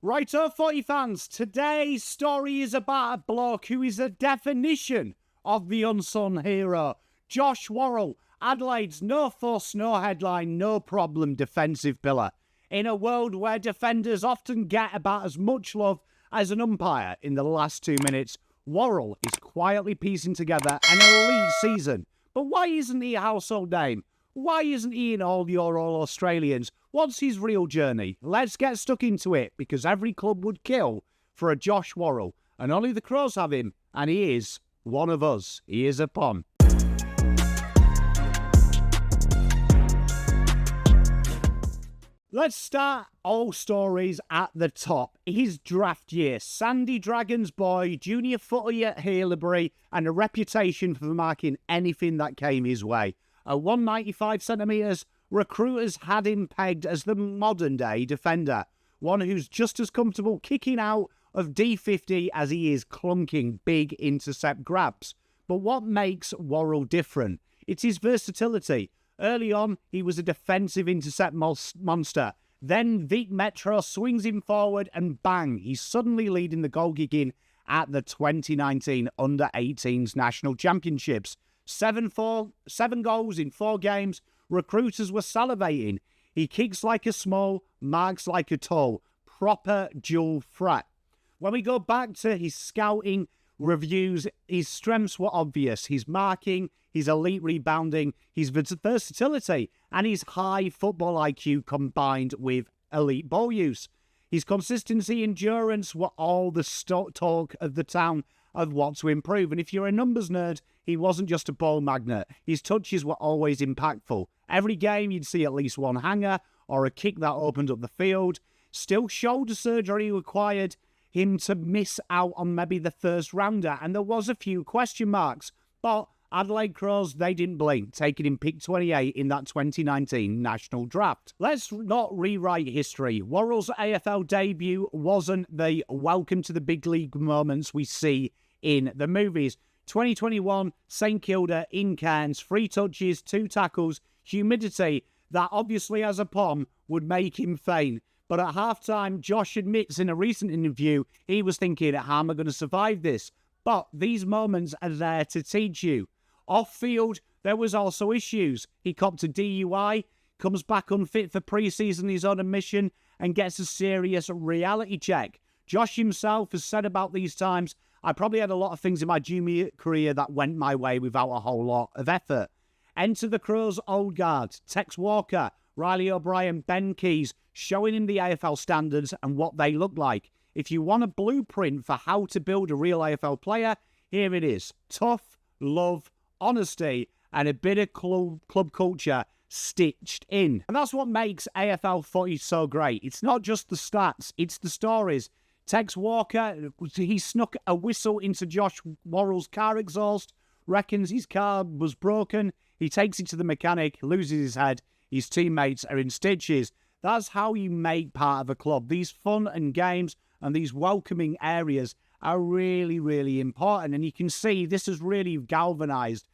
Righto, footy fans, today's story is about a bloke who is a definition of the unsung hero. Josh Worrell, Adelaide's no fuss, no headline, no problem defensive pillar. In a world where defenders often get about as much love as an umpire in the last 2 minutes, Worrell is quietly piecing together an elite season. But why isn't he a household name? Why isn't he in all your All-Australians? What's his real journey? Let's get stuck into it, because every club would kill for a Josh Worrell, and only the Crows have him, and he is one of us. He is a Pom. Let's start all stories at the top. His draft year. Sandy Dragons boy, junior footy at Haileybury, and a reputation for marking anything that came his way. At 195 centimetres, recruiters had him pegged as the modern-day defender, one who's just as comfortable kicking out of D50 as he is clunking big intercept grabs. But what makes Worrell different? It's his versatility. Early on, he was a defensive intercept monster. Then Vic Metro swings him forward and bang, he's suddenly leading the goal kicking at the 2019 Under-18s National Championships. 7 goals in 4 games. Recruiters were salivating. He kicks like a small, marks like a tall. Proper dual threat. When we go back to his scouting reviews, his strengths were obvious. His marking, his elite rebounding, his versatility, and his high football IQ combined with elite ball use. His consistency, endurance were all the talk of the town of what to improve. And if you're a numbers nerd, he wasn't just a ball magnet. His touches were always impactful. Every game, you'd see at least one hanger or a kick that opened up the field. Still, shoulder surgery required him to miss out on maybe the first rounder, and there was a few question marks. But Adelaide Crows, they didn't blink, taking him pick 28 in that 2019 national draft. Let's not rewrite history. Worrell's AFL debut wasn't the welcome to the big league moments we see in the movies. 2021, St Kilda in Cairns, 3 touches, 2 tackles, humidity that obviously as a Pom would make him faint. But at halftime, Josh admits in a recent interview he was thinking, how am I going to survive this? But these moments are there to teach you. Off-field, there was also issues. He copped a DUI, comes back unfit for pre-season, his own admission, and gets a serious reality check. Josh himself has said about these times, I probably had a lot of things in my junior career that went my way without a whole lot of effort. Enter the Crows' old guard, Tex Walker, Riley O'Brien, Ben Keys, showing him the AFL standards and what they look like. If you want a blueprint for how to build a real AFL player, here it is. Tough, love, honesty, and a bit of club culture stitched in. And that's what makes AFL footy so great. It's not just the stats, it's the stories. Tex Walker, he snuck a whistle into Josh Worrell's car exhaust, reckons his car was broken. He takes it to the mechanic, loses his head. His teammates are in stitches. That's how you make part of a club. These fun and games and these welcoming areas are really, really important. And you can see this has really galvanised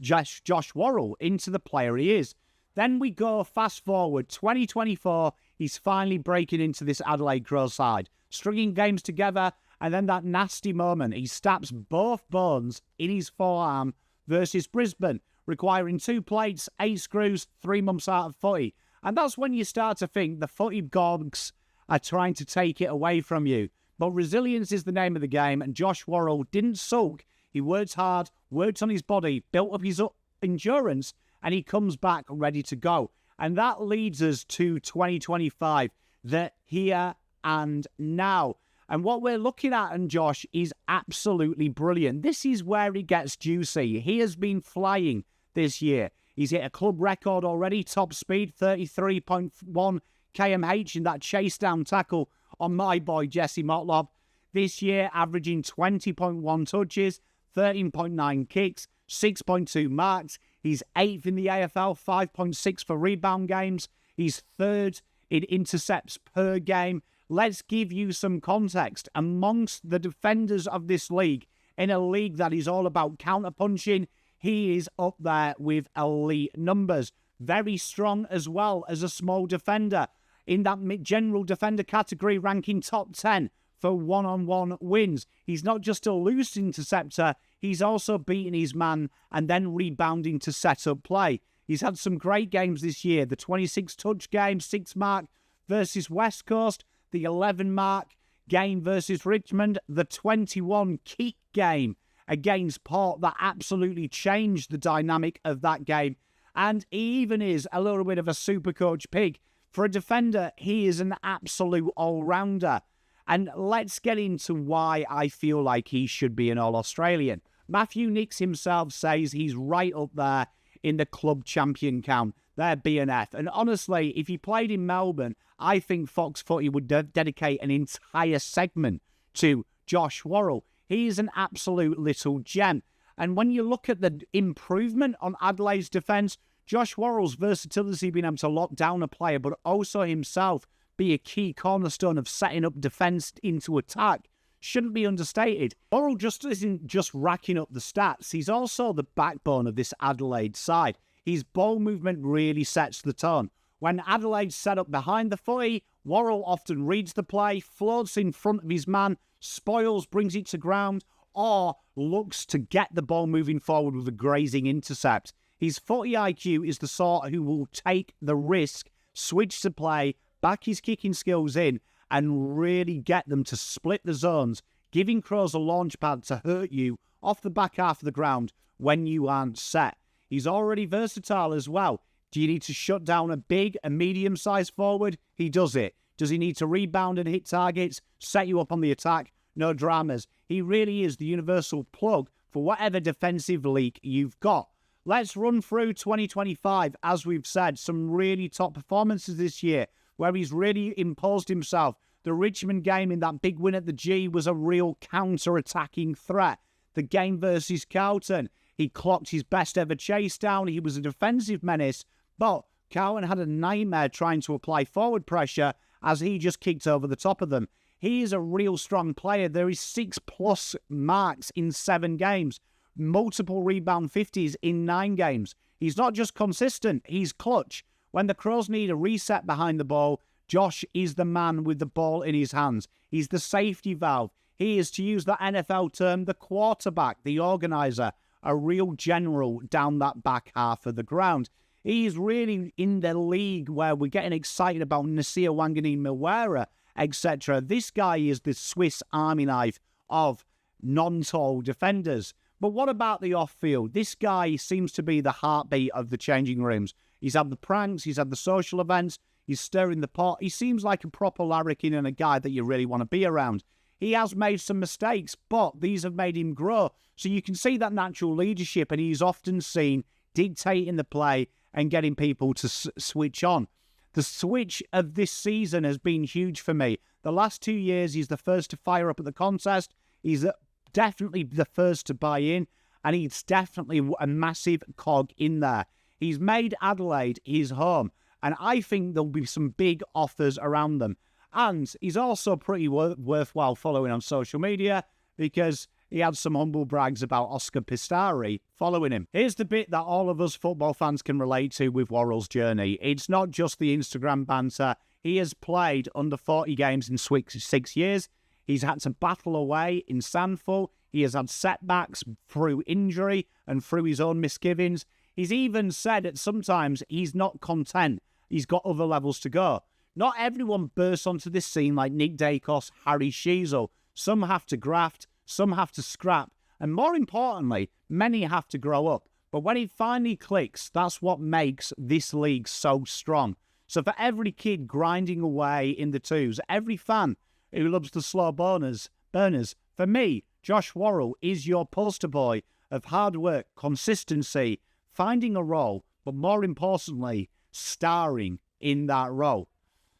Josh Worrell into the player he is. Then we go fast forward, 2024, he's finally breaking into this Adelaide Crows side, stringing games together, and then that nasty moment, he stabs both bones in his forearm versus Brisbane, requiring 2 plates, 8 screws, 3 months out of footy. And that's when you start to think the footy gogs are trying to take it away from you. But resilience is the name of the game, and Josh Worrell didn't sulk. He worked hard, worked on his body, built up his endurance, and he comes back ready to go. And that leads us to 2025, the here and now. And what we're looking at in Josh is absolutely brilliant. This is where it gets juicy. He has been flying this year. He's hit a club record already, top speed, 33.1 kmh in that chase down tackle on my boy Jesse Motlop. This year, averaging 20.1 touches, 13.9 kicks, 6.2 marks. He's 8th in the AFL, 5.6 for rebound games. He's 3rd in intercepts per game. Let's give you some context. Amongst the defenders of this league, in a league that is all about counter-punching, he is up there with elite numbers. Very strong as well as a small defender. in that general defender category, ranking top 10 for one-on-one wins. He's not just a loose interceptor, he's also beating his man and then rebounding to set up play. He's had some great games this year. The 26-touch game, 6-mark versus West Coast, the 11-mark game versus Richmond, the 21-kick game against Port that absolutely changed the dynamic of that game. And he even is a little bit of a super coach pig. For a defender, he is an absolute all-rounder. And let's get into why I feel like he should be an All-Australian. Matthew Nicks himself says he's right up there in the club champion count, their BNF. And honestly, if he played in Melbourne, I think Fox Footy would dedicate an entire segment to Josh Worrell. He is an absolute little gem. And when you look at the improvement on Adelaide's defence, Josh Worrell's versatility being able to lock down a player, but also himself be a key cornerstone of setting up defence into attack, shouldn't be understated. Worrell just isn't just racking up the stats, he's also the backbone of this Adelaide side. His ball movement really sets the tone. When Adelaide's set up behind the footy, Worrell often reads the play, floats in front of his man, spoils, brings it to ground, or looks to get the ball moving forward with a grazing intercept. His footy IQ is the sort who will take the risk, switch to play, back his kicking skills in, and really get them to split the zones, giving Crows a launch pad to hurt you off the back half of the ground when you aren't set. He's already versatile as well. Do you need to shut down a big and medium-sized forward? He does it. Does he need to rebound and hit targets, set you up on the attack? No dramas. He really is the universal plug for whatever defensive leak you've got. Let's run through 2025. As we've said, some really top performances this year where he's really imposed himself. The Richmond game in that big win at the G was a real counter-attacking threat. The game versus Carlton, he clocked his best ever chase down. He was a defensive menace, but Carlton had a nightmare trying to apply forward pressure as he just kicked over the top of them. He is a real strong player. There is 6+ marks in 7 games. Multiple rebound 50s in 9 games. He's not just consistent, he's clutch. When the Crows need a reset behind the ball, Josh is the man with the ball in his hands. He's the safety valve. He is, to use the NFL term, the quarterback, the organiser, a real general down that back half of the ground. He's really in the league where we're getting excited about Nasir Wanganeen-Milwera, etc. This guy is the Swiss Army knife of non-tall defenders. But what about the off-field? This guy seems to be the heartbeat of the changing rooms. He's had the pranks, he's had the social events, he's stirring the pot. He seems like a proper larrikin and a guy that you really want to be around. He has made some mistakes, but these have made him grow. So you can see that natural leadership, and he's often seen dictating the play and getting people to switch on. The switch of this season has been huge for me. The last 2 years, he's the first to fire up at the contest. He's definitely the first to buy in, and he's definitely a massive cog in there. He's made Adelaide his home, and I think there'll be some big offers around them. And he's also pretty worthwhile following on social media because he had some humble brags about Oscar Pistari following him. Here's the bit that all of us football fans can relate to with Worrell's journey. It's not just the Instagram banter. He has played under 40 games in 6 years. He's had to battle away in Sandford. He has had setbacks through injury and through his own misgivings. He's even said that sometimes he's not content. He's got other levels to go. Not everyone bursts onto this scene like Nick Dacos, Harry Sheezel. Some have to graft, some have to scrap, and more importantly, many have to grow up. But when it finally clicks, that's what makes this league so strong. So for every kid grinding away in the twos, every fan who loves the slow burners, for me, Josh Worrell is your poster boy of hard work, consistency, finding a role, but more importantly, starring in that role.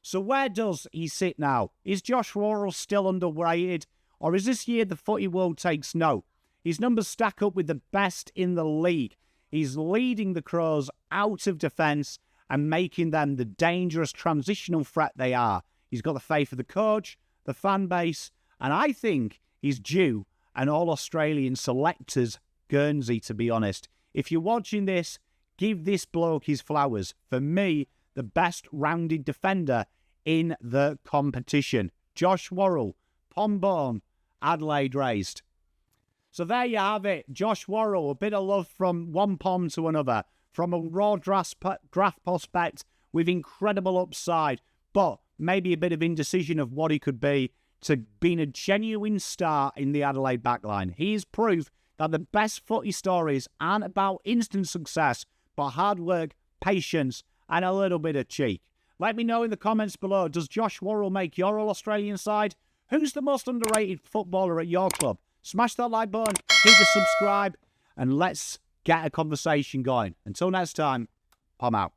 So where does he sit now? Is Josh Worrell still underrated? Or is this year the footy world takes note? His numbers stack up with the best in the league. He's leading the Crows out of defence and making them the dangerous transitional threat they are. He's got the faith of the coach, the fan base, and I think he's due an All-Australian selectors Guernsey, to be honest. If you're watching this, give this bloke his flowers. For me, the best rounded defender in the competition. Josh Worrell, Pom, Adelaide raised. So there you have it. Josh Worrell, a bit of love from one Pom to another, from a raw draft prospect with incredible upside, but maybe a bit of indecision of what he could be, to being a genuine star in the Adelaide backline. He is proof that the best footy stories aren't about instant success, but hard work, patience, and a little bit of cheek. Let me know in the comments below, does Josh Worrell make your All-Australian side? Who's the most underrated footballer at your club? Smash that like button, hit the subscribe, and let's get a conversation going. Until next time, Pom out.